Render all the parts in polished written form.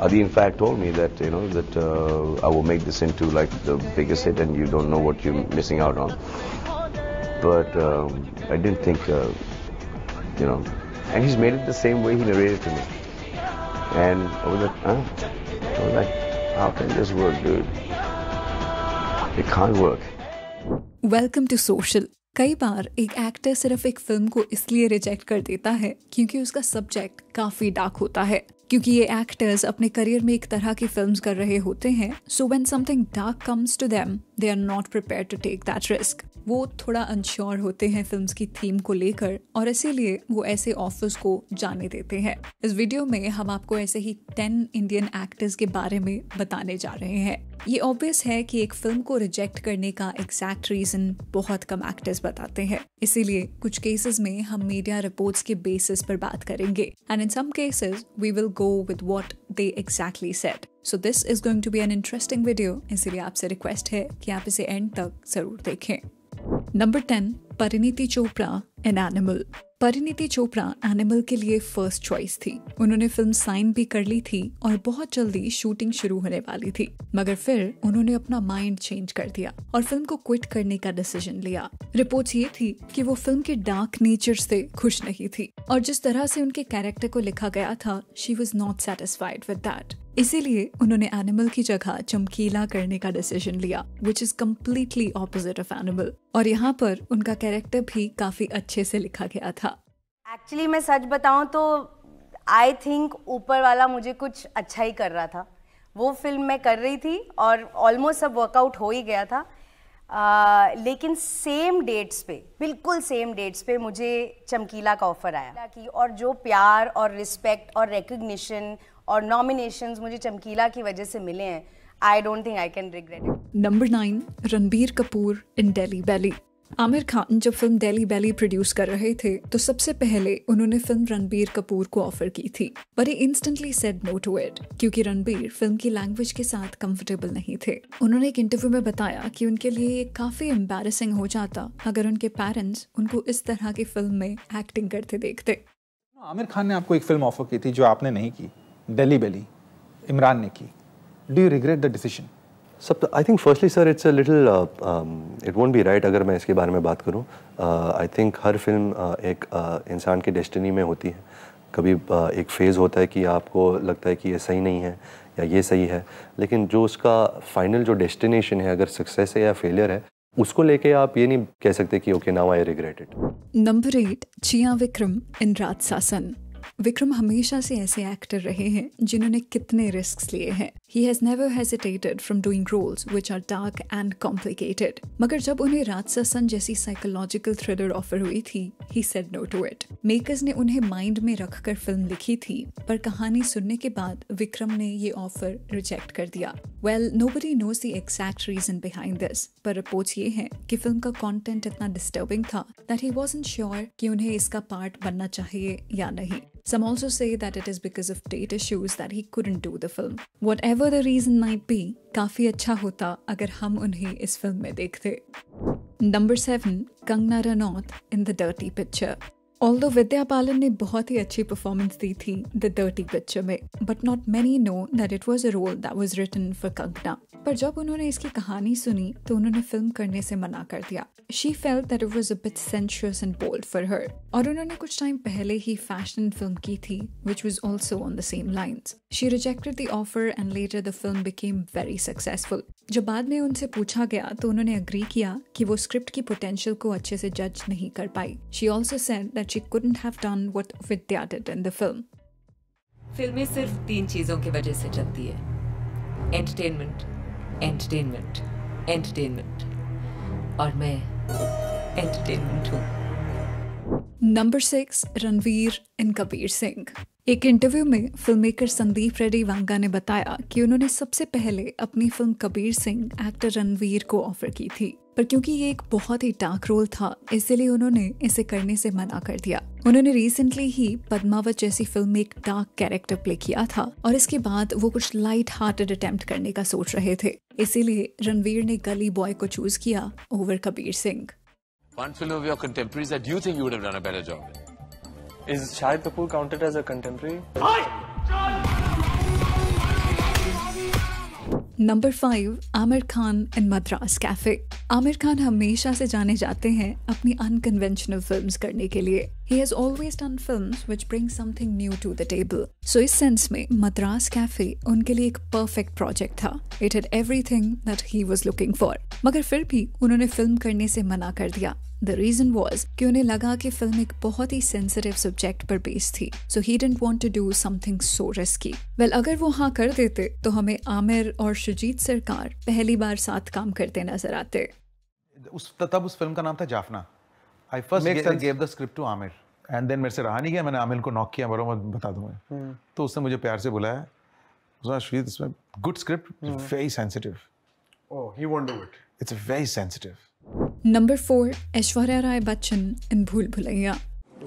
Adi in fact told me that I will make this into like the biggest hit, and you don't know what you're missing out on. But I didn't think, and he's made it the same way he narrated to me. And I was like, how can this work, dude? It can't work. Welcome to social. कई बार एक actor सिर्फ एक film को इसलिए reject कर देता है क्योंकि उसका सब्जेक्ट काफी डार्क होता है, क्योंकि ये एक्टर्स अपने करियर में एक तरह की फिल्म्स कर रहे होते हैं। So when something dark comes to them, they are not prepared to take that risk. वो थोड़ा अनश्योर होते हैं फिल्म्स की थीम को लेकर, और इसीलिए वो ऐसे ऑफर्स को जाने देते हैं। इस वीडियो में हम आपको ऐसे ही 10 इंडियन एक्टर्स के बारे में बताने जा रहे हैं। ये ऑब्वियस है कि एक फिल्म को रिजेक्ट करने का एग्जैक्ट रीजन बहुत कम एक्टर्स बताते हैं, इसीलिए कुछ केसेस में हम मीडिया रिपोर्ट्स के बेसिस पर बात करेंगे, and in some cases we will go with what they exactly said. So this is going to be an interesting video, इसीलिए आपसे रिक्वेस्ट है कि आप इसे एंड तक जरूर देखें। Number 10, Parineeti Chopra in animal. Parineeti Chopra animal के लिए फर्स्ट चॉइस थी। उन्होंने फिल्म साइन भी कर ली थी और बहुत जल्दी शूटिंग शुरू होने वाली थी, मगर फिर उन्होंने अपना माइंड चेंज कर दिया और फिल्म को क्विट करने का डिसीजन लिया। रिपोर्ट्स ये थी कि वो फिल्म के डार्क नेचर से खुश नहीं थी, और जिस तरह से उनके कैरेक्टर को लिखा गया था, she was not satisfied with that. इसीलिए उन्होंने एनिमल की जगह चमकीला करने का डिसीजन लिया, which is completely opposite of animal, और यहाँ पर उनका कैरेक्टर भी काफी अच्छे से लिखा गया था। एक्चुअली मैं सच बताऊं तो आई थिंक ऊपर वाला मुझे कुछ अच्छा ही कर रहा था। वो फिल्म मैं कर रही थी और ऑलमोस्ट सब वर्कआउट हो ही गया था, लेकिन सेम डेट्स पे, बिल्कुल सेम डेट्स पे मुझे चमकीला का ऑफर आया, और जो प्यार और रिस्पेक्ट और रिकग्निशन और नॉमिनेशंस मुझे चमकीला की वजह से मिले हैं, I don't think I can regret it. Number 9, Ranbir Kapoor in Delhi Belly. Aamir Khan जब फिल्म दिल्ली बैली प्रोड्यूस कर रहे थे तो सबसे पहले उन्होंने फिल्म रणबीर कपूर को ऑफर की थी, पर ही instantly said no to it क्योंकि रणबीर फिल्म की लैंग्वेज के साथ कंफर्टेबल नहीं थे। उन्होंने एक इंटरव्यू में बताया कि उनके लिए ये काफी एम्बैरेसिंग हो जाता अगर उनके पेरेंट्स उनको इस तरह की फिल्म में एक्टिंग करते देखते। आमिर खान ने आपको एक फिल्म ऑफर की थी जो आपने नहीं की, दिल्ली बैली, इमरान ने की। Do you regret the decision? सब I think firstly sir it's a little it won't be right अगर मैं इसके बारे में बात करूं। आई थिंक हर फिल्म एक इंसान की डेस्टिनी में होती है। कभी एक फेज़ होता है कि आपको लगता है कि ये सही नहीं है या ये सही है, लेकिन जो उसका फाइनल जो डेस्टिनेशन है, अगर सक्सेस है या फेलियर है, उसको लेके आप ये नहीं कह सकते कि okay now I regret it. Number 8, जिया विक्रम इन राजशासन। विक्रम हमेशा से ऐसे एक्टर रहे हैं जिन्होंने कितने रिस्क्स लिए हैं। He has never hesitated from doing roles which are dark and complicated. मगर जब उन्हें राजशासन जैसी साइकोलॉजिकल थ्रिलर ऑफर हुई थी, he said no to it. Makers ने उन्हें माइंड में रखकर फिल्म लिखी थी, पर कहानी सुनने के बाद विक्रम ने ये ऑफर रिजेक्ट कर दिया। Well, nobody knows the exact reason behind this, पर रिपोर्ट्स ये हैं कि फिल्म का कंटेंट इतना डिस्टर्बिंग था that he wasn't sure कि उन्हें इसका पार्ट बनना चाहिए या नहीं। Some also say that it is because of date issues that he couldn't do the film. Whatever the reason might be, काफी अच्छा होता अगर हम उन्हें इस फिल्म में देखते। Number 7, Kangana Ranaut in the dirty picture. Although Vidya Balan ने बहुत ही अच्छी परफॉर्मेंस दी थी द डर्टी पिक्चर में, but not many know that it was a role that was written for Kangana. पर जब उन्होंने इसकी कहानी सुनी तो उन्होंने फिल्म करने से मना कर दिया। She felt that it was a bit sensuous and bold for her, और उन्होंने कुछ टाइम पहले ही फैशन फिल्म की थी which was also on the same lines. She rejected the offer and later the film became very successful. जब बाद में उनसे पूछा गया तो उन्होंने अग्री किया कि वो स्क्रिप्ट की पोटेंशियल को अच्छे से जज नहीं कर पाई। She also said that she couldn't have done what Vidya did in the film. फिल्में सिर्फ 3 चीजों की वजह से चलती है: एंटरटेनमेंट, एंटरटेनमेंट, एंटरटेनमेंट, और मैं एंटरटेनमेंट हूँ। नंबर 6, रणवीर इन कबीर सिंह। एक इंटरव्यू में फिल्म मेकर संदीप रेड्डी वांगा ने बताया कि उन्होंने सबसे पहले अपनी फिल्म कबीर सिंह एक्टर रणवीर को ऑफर की थी, पर क्योंकि ये एक बहुत ही डार्क रोल था, इसलिए उन्होंने इसे करने से मना कर दिया। उन्होंने रिसेंटली ही पद्मावत जैसी फिल्म में एक डार्क कैरेक्टर प्ले किया था, और इसके बाद वो कुछ लाइट हार्टेड अटेम्प्ट करने का सोच रहे थे, इसीलिए रणवीर ने गली बॉय को चूज किया over Kabir Singh. One film of your contemporaries that you think you would have done a better job in. Is Shahid Kapoor counted as a contemporary? Number 5, Aamir Khan in Madras cafe. Aamir Khan हमेशा से जाने जाते हैं अपनी अनकन्वेंशनल फिल्म्स करने के लिए। He has always done films which bring something new to the table. So इस सेंस में मद्रास कैफे उनके लिए एक परफेक्ट प्रोजेक्ट था। It had everything that he was looking for. मगर फिर भी उन्होंने फिल्म करने से मना कर दिया। The reason was कि उन्हें लगा कि फिल्म एक बहुत ही सेंसिटिव सब्जेक्ट पर बेस्ड थी, so he didn't want to do something so risky. Well, अगर वो हाँ कर देते तो हमें आमिर और शुजीत सरकार पहली बार साथ काम करते नजर आते। तब उस फिल्म का नाम था Jaffna. I first gave the script to Aamir, and then मेरे से रहा नहीं गया, मैंने आमिर को नॉक किया, बरो मैं बता दूंगा। तो उसने मुझे प्यार से बुलाया, उसने शुजीत इसमें good script, very sensitive. Oh, he won't do it. It's very sensitive. Number 4, Aishwarya Rai Bachchan इन भूल Bhulaiyaa.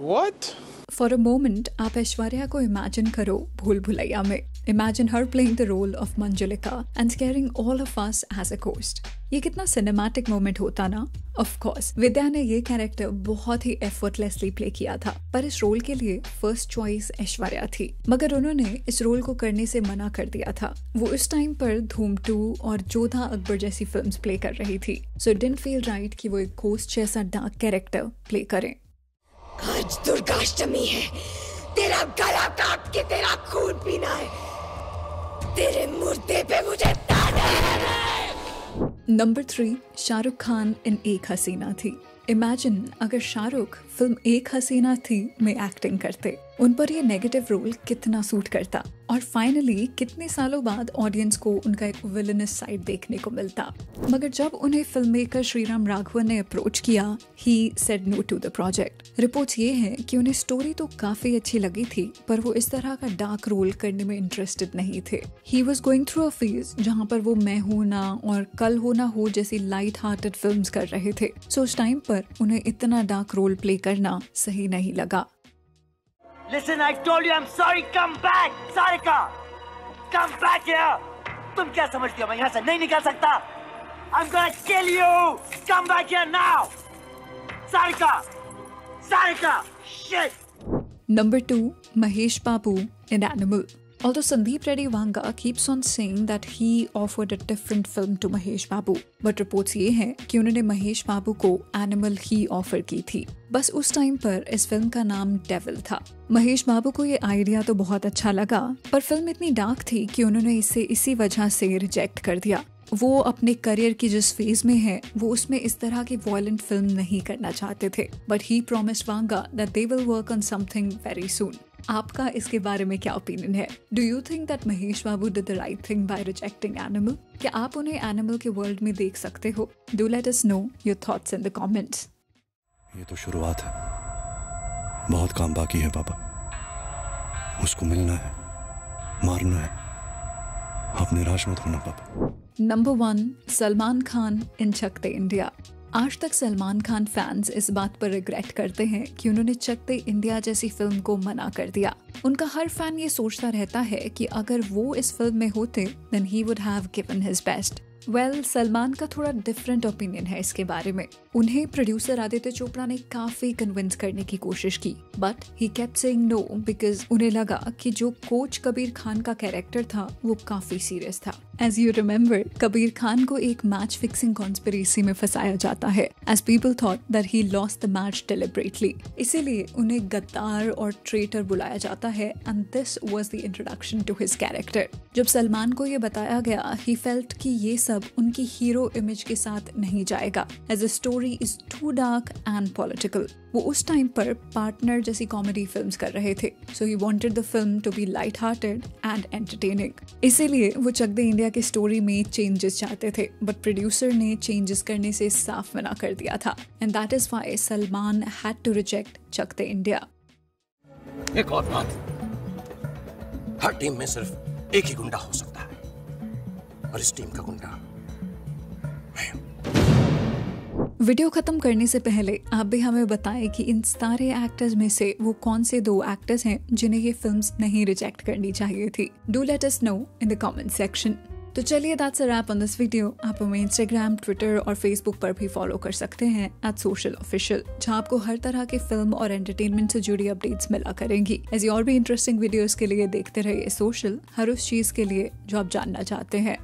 What? For a moment, आप ऐश्वर्या को इमेजिन करो भूल भुलैया में। Imagine her playing the role of Manjulika and scaring all of us as a ghost. ये कितना cinematic moment होता ना। Of course, विद्या ने ये कैरेक्टर बहुत ही एफर्टलेसली प्ले किया था, पर इस रोल के लिए फर्स्ट चॉइस ऐश्वर्या थी, मगर उन्होंने इस रोल को करने से मना कर दिया था। वो उस टाइम पर धूम 2 और जोधा अकबर जैसी फिल्म्स प्ले कर रही थी, so it didn't feel right कि वो एक घोस्ट जैसा डार्क कैरेक्टर प्ले करें। आज दुर्गाष्टमी है, तेरा गला काट के तेरा खून पीना है, तेरे मुर्दे पे मुझे ताना है। नंबर 3, शाहरुख खान इन एक हसीना थी। इमेजिन अगर शाहरुख फिल्म एक हसीना थी में एक्टिंग करते, उन पर ये नेगेटिव रोल कितना सूट करता, और फाइनली कितने सालों बाद ऑडियंस को उनका एक विलनस साइड देखने को मिलता। मगर जब उन्हें फिल्म मेकर श्रीराम राघवन ने अप्रोच किया, he said no to the project. Reports ये हैं कि उन्हें स्टोरी तो काफी अच्छी लगी थी, पर वो इस तरह का डार्क रोल करने में इंटरेस्टेड नहीं थे। He was going through a phase जहाँ पर वो मैं हूं ना और कल हो ना हो जैसी लाइट हार्टेड फिल्म्स कर रहे थे, सो उस टाइम पर उन्हें इतना डार्क रोल प्ले करना सही नहीं लगा। Listen, I told you I'm sorry. Come back, Sarika. Come back here. तुम क्या समझती हो मैं यहाँ से नहीं निकल सकता? I'm gonna kill you. Come back here now, Sarika. Sarika. Shit. Number 2, Mahesh Babu in Animal. Although Sandeep Reddy Vanga keeps on saying that he offered a different film to Mahesh Babu, but reports ये हैं कि उन्होंने महेश बाबू को animal ही offer की थी। बस उस time पर इस फिल्म का नाम डेविल था। महेश बाबू को ये आइडिया तो बहुत अच्छा लगा, पर फिल्म इतनी डार्क थी कि उन्होंने इसे इसी वजह से रिजेक्ट कर दिया। वो अपने करियर की जिस फेज में है, वो उसमें इस तरह की वॉयलेंट फिल्म नहीं करना चाहते थे, but he promised Vanga that they will work on something very soon. आपका इसके बारे में क्या ओपिनियन है? Do you think that Mahesh Babu did the right thing by rejecting Animal? क्या आप उन्हें एनिमल के वर्ल्ड में देख सकते हो? Do let us know your thoughts in the comments. ये तो शुरुआत है, बहुत काम बाकी है पापा। उसको मिलना है, मारना है। आप निराश मत होना पापा। नंबर 1, सलमान खान इन चक दे इंडिया। आज तक सलमान खान फैंस इस बात पर रिग्रेट करते हैं कि उन्होंने चक दे इंडिया जैसी फिल्म को मना कर दिया। उनका हर फैन ये सोचता रहता है कि अगर वो इस फिल्म में होते then he would have given his best. Well, Salman का थोड़ा डिफरेंट ओपिनियन है इसके बारे में। उन्हें प्रोड्यूसर आदित्य चोपड़ा ने काफी कन्विंस करने की कोशिश की, but he kept saying no because उन्हें लगा कि जो कोच कबीर खान का कैरेक्टर था वो काफी सीरियस था। As you remember, Kabir Khan को एक मैच फिक्सिंग कॉन्स्पिरेसी में फंसाया जाता है, as people thought that he lost the match deliberately. इसीलिए उन्हें गद्दार और ट्रेटर बुलाया जाता है, and this was the introduction to his character. जब सलमान को ये बताया गया, ही फेल्ट कि ये सब उनकी हीरो इमेज के साथ नहीं जाएगा, as the story is too dark and political. वो उस टाइम पर पार्टनर जैसी कॉमेडी फिल्म्स कर रहे थे, so he wanted the film to be light hearted and entertaining. इसीलिए वो चक दे इंडिया की स्टोरी में चेंजेस चाहते थे, बट प्रोड्यूसर ने चेंजेस करने से साफ मना कर दिया था, and that is why Salman had to reject Chak De India. एक और बात, हर टीम में सिर्फ एक ही गुंडा हो सकता है, और इस टीम का गुंडा मैं हूं। वीडियो खत्म करने से पहले आप भी हमें बताएं कि इन सारे एक्टर्स में से वो कौन से 2 एक्टर्स हैं जिन्हें ये फिल्म्स नहीं रिजेक्ट करनी चाहिए थी। Do let us know in the comment section. तो चलिए, that's a wrap on this video. आप हमें इंस्टाग्राम, ट्विटर और फेसबुक पर भी फॉलो कर सकते हैं @socialofficial, जहां आपको हर तरह के फिल्म और एंटरटेनमेंट से जुड़ी अपडेट्स मिला करेंगी। ऐसी और भी इंटरेस्टिंग वीडियोस के लिए देखते रहिए सोशल, हर उस चीज के लिए जो आप जानना चाहते हैं।